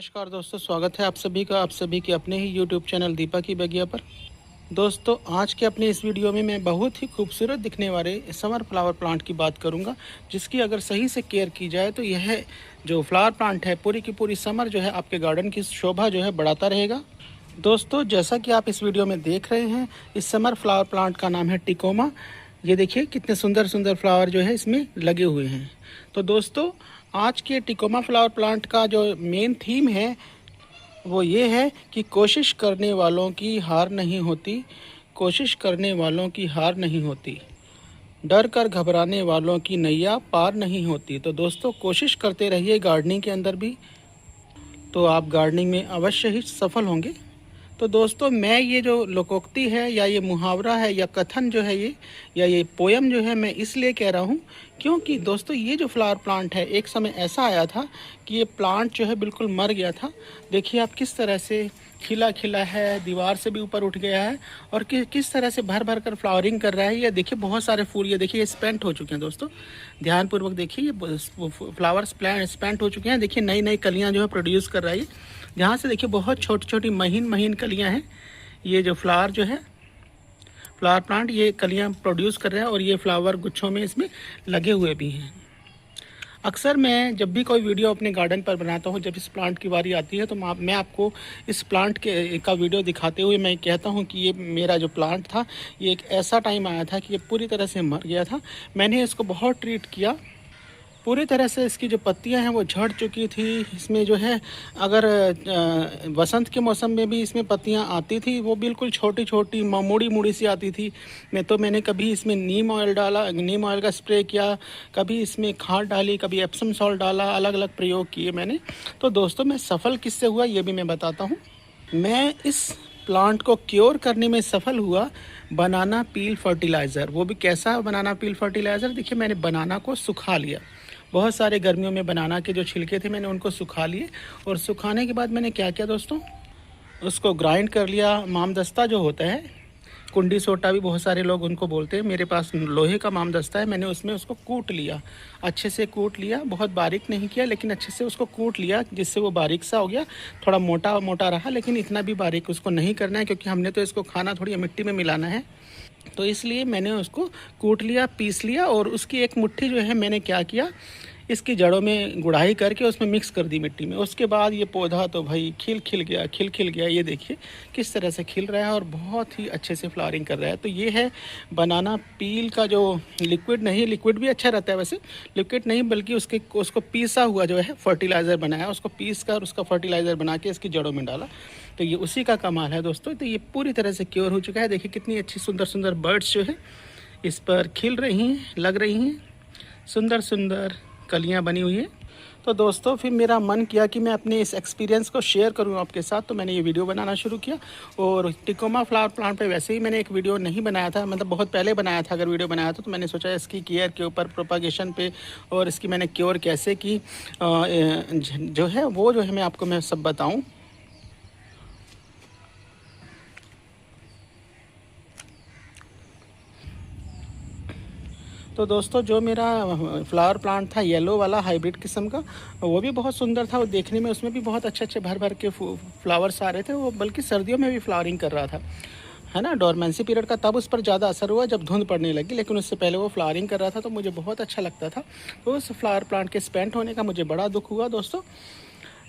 नमस्कार दोस्तों, स्वागत है आप सभी के अपने ही यूट्यूब चैनल दीपक की बगिया पर। दोस्तों, आज के अपने इस वीडियो में मैं बहुत ही खूबसूरत दिखने वाले समर फ्लावर प्लांट की बात करूंगा, जिसकी अगर सही से केयर की जाए तो यह जो फ्लावर प्लांट है पूरी की पूरी समर जो है आपके गार्डन की शोभा जो है बढ़ाता रहेगा। दोस्तों, जैसा कि आप इस वीडियो में देख रहे हैं, इस समर फ्लावर प्लांट का नाम है टिकोमा। ये देखिए कितने सुंदर सुंदर फ्लावर जो है इसमें लगे हुए हैं। तो दोस्तों, आज के टिकोमा फ्लावर प्लांट का जो मेन थीम है वो ये है कि कोशिश करने वालों की हार नहीं होती, कोशिश करने वालों की हार नहीं होती, डर कर घबराने वालों की नैया पार नहीं होती। तो दोस्तों, कोशिश करते रहिए गार्डनिंग के अंदर भी, तो आप गार्डनिंग में अवश्य ही सफल होंगे। तो दोस्तों, मैं ये जो लोकोक्ति है या ये मुहावरा है या कथन जो है ये पोयम जो है मैं इसलिए कह रहा हूँ क्योंकि दोस्तों ये जो फ्लावर प्लांट है एक समय ऐसा आया था कि ये प्लांट जो है बिल्कुल मर गया था। देखिए आप किस तरह से खिला खिला है, दीवार से भी ऊपर उठ गया है और किस तरह से भर भर कर फ्लावरिंग कर रहा है। ये देखिए बहुत सारे फूल, ये देखिए स्पेंट हो चुके हैं दोस्तों, ध्यानपूर्वक देखिए ये फ्लावर्स प्लांट स्पेंट हो चुके हैं। देखिए नई नई कलियाँ जो है प्रोड्यूस कर रहा है। यहाँ से देखिए बहुत छोटी छोटी महीन महीन कलियाँ हैं। ये जो फ्लावर जो है फ्लावर प्लांट ये कलियाँ प्रोड्यूस कर रहा है और ये फ्लावर गुच्छों में इसमें लगे हुए भी हैं। अक्सर मैं जब भी कोई वीडियो अपने गार्डन पर बनाता हूँ, जब इस प्लांट की बारी आती है तो मैं आपको इस प्लांट का वीडियो दिखाते हुए मैं कहता हूँ कि ये मेरा जो प्लांट था ये एक ऐसा टाइम आया था कि ये पूरी तरह से मर गया था। मैंने इसको बहुत ट्रीट किया, पूरी तरह से इसकी जो पत्तियां हैं वो झड़ चुकी थी। इसमें जो है अगर वसंत के मौसम में भी इसमें पत्तियां आती थी वो बिल्कुल छोटी छोटी मुड़ी मुड़ी सी आती थी। मैंने कभी इसमें नीम ऑयल डाला, नीम ऑयल का स्प्रे किया, कभी इसमें खाद डाली, कभी एप्सम सॉल्ट डाला, अलग अलग प्रयोग किए मैंने। तो दोस्तों, मैं सफल किससे हुआ ये भी मैं बताता हूँ। मैं इस प्लांट को क्योर करने में सफल हुआ बनाना पील फर्टिलाइज़र। वो भी कैसा बनाना पील फर्टिलाइज़र? देखिए मैंने बनाना को सुखा लिया, बहुत सारे गर्मियों में बनाना के जो छिलके थे मैंने उनको सुखा लिए और सुखाने के बाद मैंने क्या किया दोस्तों, उसको ग्राइंड कर लिया। मामदस्ता जो होता है, कुंडी सोटा भी बहुत सारे लोग उनको बोलते हैं, मेरे पास लोहे का मामदस्ता है, मैंने उसमें उसको कूट लिया, अच्छे से कूट लिया, बहुत बारीक नहीं किया लेकिन अच्छे से उसको कूट लिया जिससे वो बारीक सा हो गया। थोड़ा मोटा मोटा रहा लेकिन इतना भी बारीक उसको नहीं करना है क्योंकि हमने तो इसको खाना थोड़ी मिट्टी में मिलाना है। तो इसलिए मैंने उसको कूट लिया, पीस लिया और उसकी एक मुट्ठी जो है मैंने क्या किया, इसकी जड़ों में गुड़ाई करके उसमें मिक्स कर दी मिट्टी में। उसके बाद ये पौधा तो भाई खिल गया। ये देखिए किस तरह से खिल रहा है और बहुत ही अच्छे से फ्लावरिंग कर रहा है। तो ये है बनाना पील का जो लिक्विड, नहीं लिक्विड भी अच्छा रहता है वैसे, लिक्विड नहीं बल्कि उसको पीसा हुआ जो है फर्टिलाइज़र बनाया, उसको पीस कर उसका फर्टिलाइज़र बना के इसकी जड़ों में डाला। तो ये उसी का कमाल है दोस्तों। तो ये पूरी तरह से क्योर हो चुका है। देखिए कितनी अच्छी सुंदर सुंदर बर्ड्स जो है इस पर खिल रही हैं, लग रही हैं, सुंदर सुंदर कलियां बनी हुई हैं। तो दोस्तों, फिर मेरा मन किया कि मैं अपने इस एक्सपीरियंस को शेयर करूं आपके साथ, तो मैंने ये वीडियो बनाना शुरू किया। और टिकोमा फ्लावर प्लांट पे वैसे ही मैंने एक वीडियो नहीं बनाया था, मतलब बहुत पहले बनाया था। अगर वीडियो बनाया था तो मैंने सोचा इसकी केयर के ऊपर, प्रोपागेशन पे और इसकी मैंने क्योर कैसे की जो है वो जो है मैं आपको मैं सब बताऊँ। तो दोस्तों, जो मेरा फ्लावर प्लांट था येलो वाला हाइब्रिड किस्म का, वो भी बहुत सुंदर था। वो देखने में उसमें भी बहुत अच्छे अच्छे भर भर के फ्लावर्स आ रहे थे। वो बल्कि सर्दियों में भी फ्लावरिंग कर रहा था, है ना। डोरमेंसी पीरियड का तब उस पर ज़्यादा असर हुआ जब धुंध पड़ने लगी, लेकिन उससे पहले वो फ्लावरिंग कर रहा था तो मुझे बहुत अच्छा लगता था। तो उस फ्लावर प्लांट के स्पेंट होने का मुझे बड़ा दुख हुआ दोस्तों।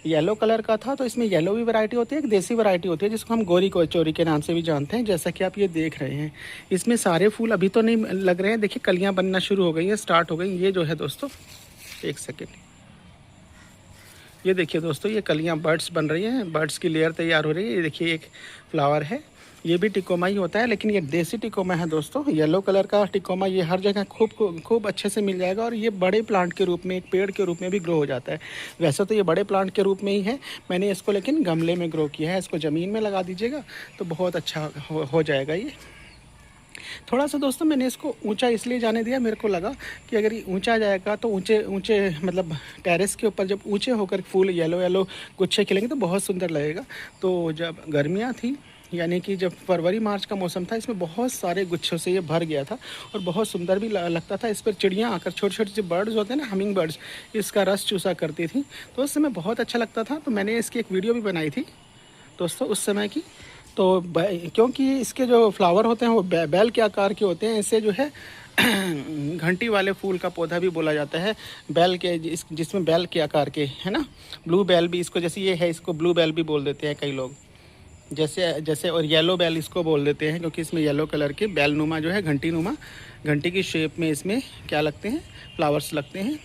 येलो कलर का था, तो इसमें येलो भी वैरायटी होती है, एक देसी वैरायटी होती है जिसको हम गोरी चोरी के नाम से भी जानते हैं। जैसा कि आप ये देख रहे हैं, इसमें सारे फूल अभी तो नहीं लग रहे हैं। देखिए कलियां बनना शुरू हो गई हैं, स्टार्ट हो गई। ये जो है दोस्तों, एक सेकेंड, ये देखिए दोस्तों, ये कलियां बर्ड्स बन रही हैं, बर्ड्स की लेयर तैयार हो रही है। ये देखिए एक फ्लावर है, ये भी टिकोमा ही होता है लेकिन ये देसी टिकोमा है दोस्तों। येलो कलर का टिकोमा ये हर जगह खूब अच्छे से मिल जाएगा और ये बड़े प्लांट के रूप में, एक पेड़ के रूप में भी ग्रो हो जाता है। वैसे तो ये बड़े प्लांट के रूप में ही है, मैंने इसको लेकिन गमले में ग्रो किया है। इसको ज़मीन में लगा दीजिएगा तो बहुत अच्छा हो जाएगा। ये थोड़ा सा दोस्तों मैंने इसको ऊंचा इसलिए जाने दिया, मेरे को लगा कि अगर ये ऊंचा जाएगा तो ऊंचे ऊंचे मतलब टेरेस के ऊपर जब ऊंचे होकर फूल येलो येलो गुच्छे खिलेंगे तो बहुत सुंदर लगेगा। तो जब गर्मियाँ थी यानी कि जब फरवरी मार्च का मौसम था, इसमें बहुत सारे गुच्छों से ये भर गया था और बहुत सुंदर भी लगता था। इस पर चिड़ियाँ आकर, छोटे छोटे जो बर्ड्स होते हैं ना, हमिंग बर्ड्स, इसका रस चूसा करती थी, तो उस समय बहुत अच्छा लगता था। तो मैंने इसकी एक वीडियो भी बनाई थी दोस्तों उस समय की। तो क्योंकि इसके जो फ्लावर होते हैं वो बैल के आकार के होते हैं, इसे जो है घंटी वाले फूल का पौधा भी बोला जाता है। बैल के जिसमें बैल के आकार के, है ना, ब्लू बैल भी इसको, जैसे ये है, इसको ब्लू बैल भी बोल देते हैं कई लोग, जैसे और येलो बैल इसको बोल देते हैं, क्योंकि इसमें येलो कलर के बैल नुमा जो है, घंटी नुमा, घंटी की शेप में इसमें क्या लगते हैं, फ्लावर्स लगते हैं।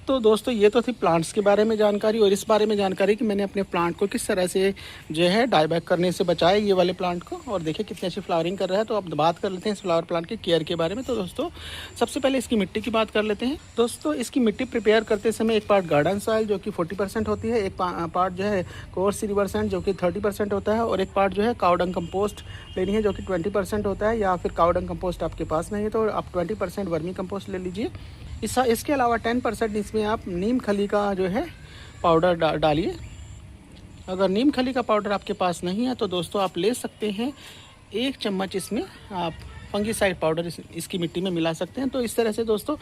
तो दोस्तों ये तो थी प्लांट्स के बारे में जानकारी, और इस बारे में जानकारी कि मैंने अपने प्लांट को किस तरह से जो है डाईबैक करने से बचाया ये वाले प्लांट को। और देखिए कितनी अच्छी फ्लावरिंग कर रहा है। तो अब बात कर लेते हैं इस फ्लावर प्लांट के केयर के बारे में। तो दोस्तों सबसे पहले इसकी मिट्टी की बात कर लेते हैं। दोस्तों इसकी मिट्टी प्रिपेयर करते समय एक पार्ट गार्डन सॉइल जो कि 40% होती है, एक पार्ट जो है कोर्स रिवर्सेंट जो कि 30% होता है, और एक पार्ट जो है काउडंग कंपोस्ट लेनी है जो कि 20% होता है, या फिर काउडंग कंपोस्ट आपके पास नहीं है तो आप 20% वर्मी कंपोस्ट ले लीजिए। इसके अलावा 10% इसमें आप नीम खली का जो है पाउडर डालिए। अगर नीम खली का पाउडर आपके पास नहीं है तो दोस्तों आप ले सकते हैं 1 चम्मच इसमें आप फंगीसाइड पाउडर इसकी मिट्टी में मिला सकते हैं। तो इस तरह से दोस्तों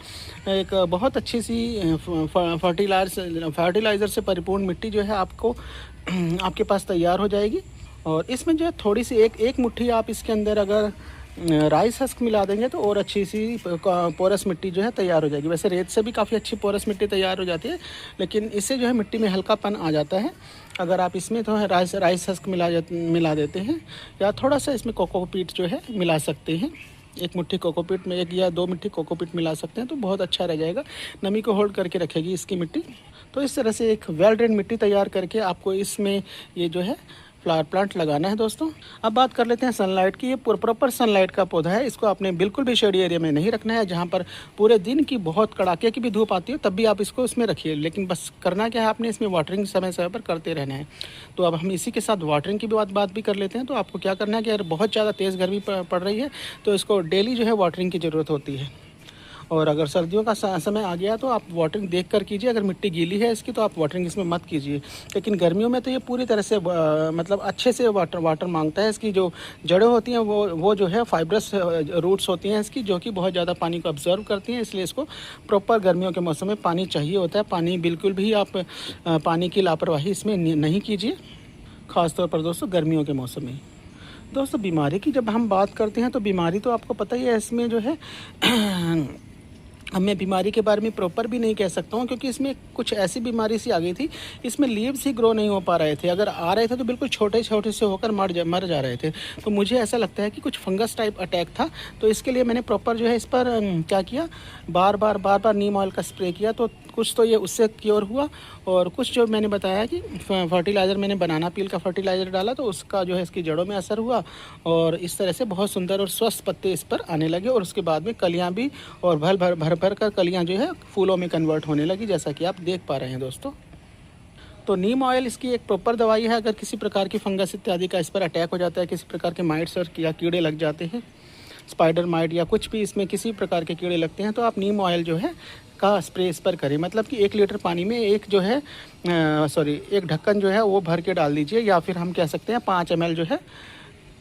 एक बहुत अच्छी सी फर्टिलाइज़र से परिपूर्ण मिट्टी जो है आपको आपके पास तैयार हो जाएगी। और इसमें जो है थोड़ी सी एक मुट्ठी आप इसके अंदर अगर राइस हस्क मिला देंगे तो और अच्छी सी पोरस मिट्टी जो है तैयार हो जाएगी। वैसे रेत से भी काफ़ी अच्छी पोरस मिट्टी तैयार हो जाती है, लेकिन इससे जो है मिट्टी में हल्कापन आ जाता है अगर आप इसमें तो राइस हस्क मिला देते हैं, या थोड़ा सा इसमें कोकोपीट जो है मिला सकते हैं। 1 मुट्ठी कोकोपीट में 1 या 2 मुट्ठी कोकोपीट मिला सकते हैं तो बहुत अच्छा रह जाएगा, नमी को होल्ड करके रखेगी इसकी मिट्टी। तो इस तरह से एक वेल ड्रेन मिट्टी तैयार करके आपको इसमें ये जो है फ्लावर प्लांट लगाना है दोस्तों। अब बात कर लेते हैं सनलाइट की। ये प्रॉपर सनलाइट का पौधा है, इसको आपने बिल्कुल भी शेडी एरिया में नहीं रखना है, जहाँ पर पूरे दिन की बहुत कड़ाके की भी धूप आती है तब भी आप इसको इसमें रखिए। लेकिन बस करना क्या है, आपने इसमें वाटरिंग समय समय पर करते रहना है। तो अब हम इसी के साथ वाटरिंग की बात भी कर लेते हैं। तो आपको क्या करना है कि अगर बहुत ज़्यादा तेज़ गर्मी पड़ रही है तो इसको डेली जो है वाटरिंग की ज़रूरत होती है। और अगर सर्दियों का समय आ गया तो आप वाटरिंग देख कर कीजिए। अगर मिट्टी गीली है इसकी तो आप वाटरिंग इसमें मत कीजिए। लेकिन गर्मियों में तो ये पूरी तरह से मतलब अच्छे से वाटर मांगता है। इसकी जो जड़ें होती हैं वो जो है फाइब्रस रूट्स होती हैं इसकी, जो कि बहुत ज़्यादा पानी को ऑब्जर्व करती हैं, इसलिए इसको प्रॉपर गर्मियों के मौसम में पानी चाहिए होता है। पानी बिल्कुल भी आप पानी की लापरवाही इसमें नहीं कीजिए, ख़ासतौर पर दोस्तों गर्मियों के मौसम में। दोस्तों बीमारी की जब हम बात करते हैं तो बीमारी तो आपको पता ही है इसमें जो है अब मैं बीमारी के बारे में प्रॉपर भी नहीं कह सकता हूँ, क्योंकि इसमें कुछ ऐसी बीमारी सी आ गई थी, इसमें लीव्स ही ग्रो नहीं हो पा रहे थे। अगर आ रहे थे तो बिल्कुल छोटे छोटे से होकर मर जा रहे थे। तो मुझे ऐसा लगता है कि कुछ फंगस टाइप अटैक था। तो इसके लिए मैंने प्रॉपर जो है इस पर क्या किया, बार बार नीम ऑयल का स्प्रे किया। तो कुछ तो ये उससे क्योर हुआ, और कुछ जो मैंने बताया कि फर्टिलाइज़र मैंने बनाना पील का फर्टिलाइज़र डाला तो उसका जो है इसकी जड़ों में असर हुआ, और इस तरह से बहुत सुंदर और स्वस्थ पत्ते इस पर आने लगे। और उसके बाद में कलियाँ भी, और भर कर कलियाँ जो है फूलों में कन्वर्ट होने लगी, जैसा कि आप देख पा रहे हैं दोस्तों। तो नीम ऑयल इसकी एक प्रॉपर दवाई है। अगर किसी प्रकार की फंगस इत्यादि का इस पर अटैक हो जाता है, किसी प्रकार के माइट्स और या कीड़े लग जाते हैं, स्पाइडर माइट या कुछ भी इसमें किसी प्रकार के कीड़े लगते हैं, तो आप नीम ऑयल जो है का स्प्रे इस पर करें। मतलब कि 1 लीटर पानी में एक ढक्कन जो है वो भर के डाल दीजिए, या फिर हम कह सकते हैं 5 ml जो है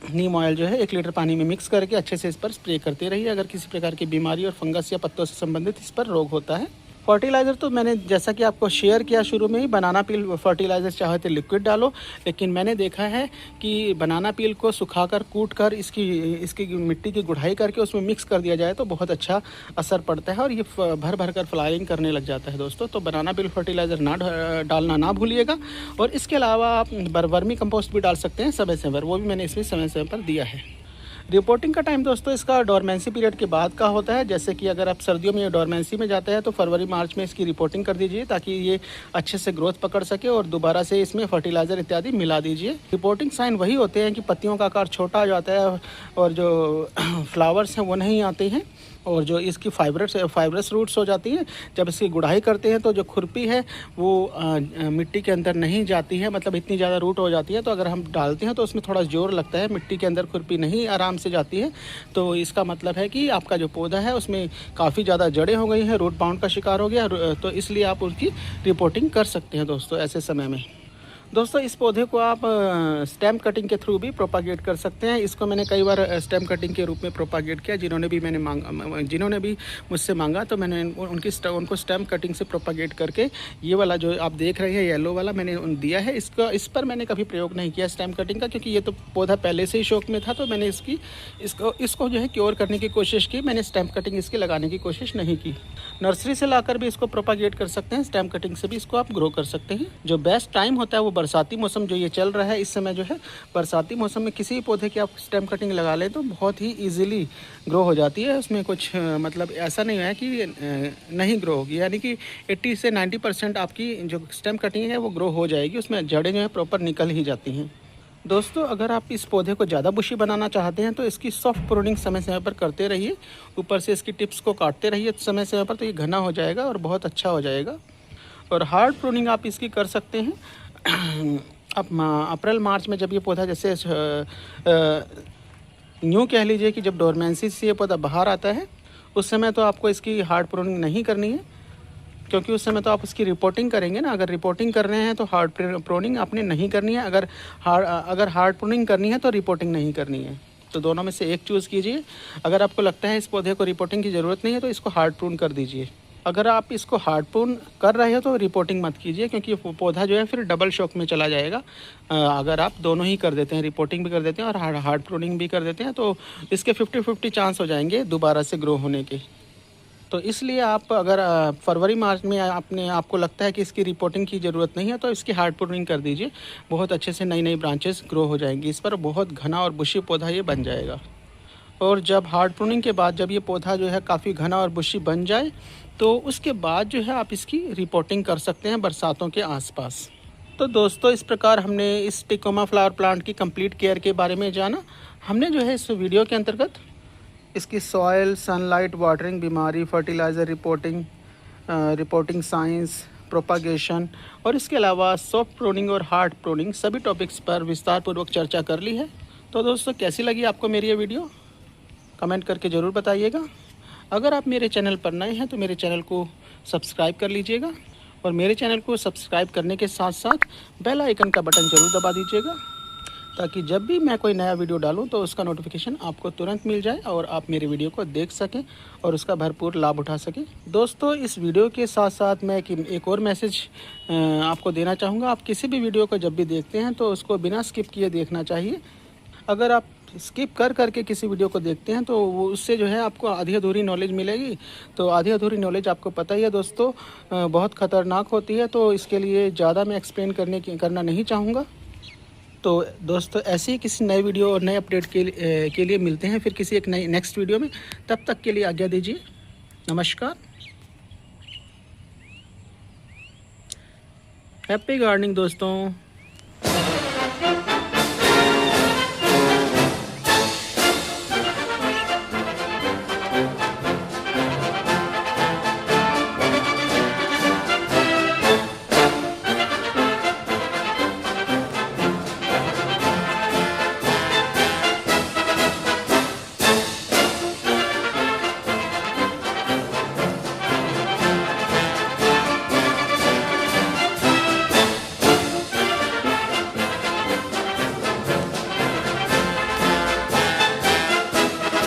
नीम ऑयल जो है 1 लीटर पानी में मिक्स करके अच्छे से इस पर स्प्रे करते रहिए, अगर किसी प्रकार की बीमारी और फंगस या पत्तों से संबंधित इस पर रोग होता है। फर्टिलाइज़र तो मैंने जैसा कि आपको शेयर किया शुरू में ही, बनाना पील फर्टिलाइज़र चाहे तो लिक्विड डालो, लेकिन मैंने देखा है कि बनाना पील को सुखाकर कूट कर इसकी मिट्टी की गुड़ाई करके उसमें मिक्स कर दिया जाए तो बहुत अच्छा असर पड़ता है, और ये भर कर फ्लावरिंग करने लग जाता है दोस्तों। तो बनाना पील फर्टिलाइज़र डालना ना भूलिएगा। और इसके अलावा आप वर्मी कंपोस्ट भी डाल सकते हैं समय समय पर, वो भी मैंने इसमें समय समय पर दिया है। रिपोर्टिंग का टाइम दोस्तों इसका डोरमेंसी पीरियड के बाद का होता है। जैसे कि अगर आप सर्दियों में ये डोरमेंसी में जाते हैं तो फरवरी मार्च में इसकी रिपोर्टिंग कर दीजिए, ताकि ये अच्छे से ग्रोथ पकड़ सके, और दोबारा से इसमें फर्टिलाइज़र इत्यादि मिला दीजिए। रिपोर्टिंग साइन वही होते हैं कि पत्तियों का आकार छोटा हो जाता है, और जो फ्लावर्स हैं वो नहीं आते हैं, और जो इसकी फाइब्रस रूट्स हो जाती हैं। जब इसकी गुड़ाई करते हैं तो जो खुरपी है वो मिट्टी के अंदर नहीं जाती है, मतलब इतनी ज़्यादा रूट हो जाती है। तो अगर हम डालते हैं तो उसमें थोड़ा जोर लगता है, मिट्टी के अंदर खुरपी नहीं आराम से जाती है। तो इसका मतलब है कि आपका जो पौधा है उसमें काफ़ी ज़्यादा जड़ें हो गई हैं, रूट बाउंड का शिकार हो गया। तो इसलिए आप उसकी रिपोर्टिंग कर सकते हैं दोस्तों ऐसे समय में। दोस्तों इस पौधे को आप स्टेम कटिंग के थ्रू भी प्रोपागेट कर सकते हैं। इसको मैंने कई बार स्टेम कटिंग के रूप में प्रोपागेट किया। जिन्होंने भी मुझसे मांगा तो मैंने उनको स्टेम कटिंग से प्रोपागेट करके ये वाला जो आप देख रहे हैं येलो वाला मैंने दिया है। इस पर मैंने कभी प्रयोग नहीं किया स्टेम कटिंग का, क्योंकि ये तो पौधा पहले से ही शौक में था। तो मैंने इसको जो है क्योर करने की कोशिश की। मैंने स्टेम कटिंग इसकी लगाने की कोशिश नहीं की। नर्सरी से लाकर भी इसको प्रोपागेट कर सकते हैं, स्टेम कटिंग से भी इसको आप ग्रो कर सकते हैं। जो बेस्ट टाइम होता है वो बरसाती मौसम जो ये चल रहा है इस समय जो है, बरसाती मौसम में किसी भी पौधे की आप स्टेम कटिंग लगा लें तो बहुत ही ईजिली ग्रो हो जाती है। उसमें कुछ मतलब ऐसा नहीं है कि नहीं ग्रो होगी, यानी कि 80 से 90% आपकी जो स्टेम कटिंग है वो ग्रो हो जाएगी। उसमें जड़ें जो है प्रॉपर निकल ही जाती हैं। दोस्तों अगर आप इस पौधे को ज़्यादा बुशी बनाना चाहते हैं तो इसकी सॉफ्ट प्रूनिंग समय समय पर करते रहिए। ऊपर से इसकी टिप्स को काटते रहिए समय समय पर, तो ये घना हो जाएगा और बहुत अच्छा हो जाएगा। और हार्ड प्रूनिंग आप इसकी कर सकते हैं अब अप्रैल मार्च में, जब ये पौधा जैसे यूँ कह लीजिए कि जब डोरमेंसी से ये पौधा बाहर आता है उस समय तो आपको इसकी हार्ड प्रूनिंग नहीं करनी है, क्योंकि उस समय तो आप उसकी रिपोर्टिंग करेंगे ना। अगर रिपोर्टिंग कर रहे हैं तो हार्ड प्रूनिंग आपने नहीं करनी है। अगर हार्ड प्रूनिंग करनी है तो रिपोर्टिंग नहीं करनी है। तो दोनों में से एक चूज़ कीजिए। अगर आपको लगता है इस पौधे को रिपोर्टिंग की ज़रूरत नहीं है तो इसको हार्ड प्रून कर दीजिए। अगर आप इसको हार्ड प्रून कर रहे हो तो रिपोर्टिंग मत कीजिए, क्योंकि पौधा जो है फिर डबल शॉक में चला जाएगा। अगर आप दोनों ही कर देते हैं, रिपोर्टिंग भी कर देते हैं और हार्ड प्रूनिंग भी कर देते हैं, तो इसके 50-50 चांस हो जाएंगे दोबारा से ग्रो होने के। तो इसलिए आप अगर फरवरी मार्च में आपको लगता है कि इसकी रिपोर्टिंग की ज़रूरत नहीं है तो इसकी हार्ड प्रूनिंग कर दीजिए। बहुत अच्छे से नई नई ब्रांचेस ग्रो हो जाएंगी इस पर। बहुत घना और बुशी पौधा ये बन जाएगा। और जब हार्ड प्रूनिंग के बाद जब ये पौधा जो है काफ़ी घना और बुशी बन जाए तो उसके बाद जो है आप इसकी रिपोर्टिंग कर सकते हैं बरसातों के आसपास। तो दोस्तों इस प्रकार हमने इस टिकोमा फ्लावर प्लांट की कंप्लीट केयर के बारे में जाना। हमने जो है इस वीडियो के अंतर्गत इसकी सॉयल, सनलाइट, वाटरिंग, बीमारी, फर्टिलाइज़र रिपोर्टिंग साइंस, प्रोपागेशन और इसके अलावा सॉफ्ट प्रूनिंग और हार्ड प्रूनिंग सभी टॉपिक्स पर विस्तारपूर्वक चर्चा कर ली है। तो दोस्तों कैसी लगी आपको मेरी ये वीडियो, कमेंट करके ज़रूर बताइएगा। अगर आप मेरे चैनल पर नए हैं तो मेरे चैनल को सब्सक्राइब कर लीजिएगा और मेरे चैनल को सब्सक्राइब करने के साथ साथ बेल आइकन का बटन ज़रूर दबा दीजिएगा, ताकि जब भी मैं कोई नया वीडियो डालूं तो उसका नोटिफिकेशन आपको तुरंत मिल जाए और आप मेरे वीडियो को देख सकें और उसका भरपूर लाभ उठा सकें। दोस्तों इस वीडियो के साथ साथ मैं एक और मैसेज आपको देना चाहूँगा। आप किसी भी वीडियो को जब भी देखते हैं तो उसको बिना स्किप किए देखना चाहिए। अगर आप स्किप कर करके किसी वीडियो को देखते हैं तो वो उससे जो है आपको आधी अधूरी नॉलेज मिलेगी। तो आधी अधूरी नॉलेज आपको पता ही है दोस्तों बहुत ख़तरनाक होती है। तो इसके लिए ज़्यादा मैं एक्सप्लेन करना नहीं चाहूँगा। तो दोस्तों ऐसे ही किसी नए वीडियो और नए अपडेट के लिए मिलते हैं फिर किसी एक नई नेक्स्ट वीडियो में। तब तक के लिए आज्ञा दीजिए। नमस्कार। हैप्पी गार्डनिंग दोस्तों।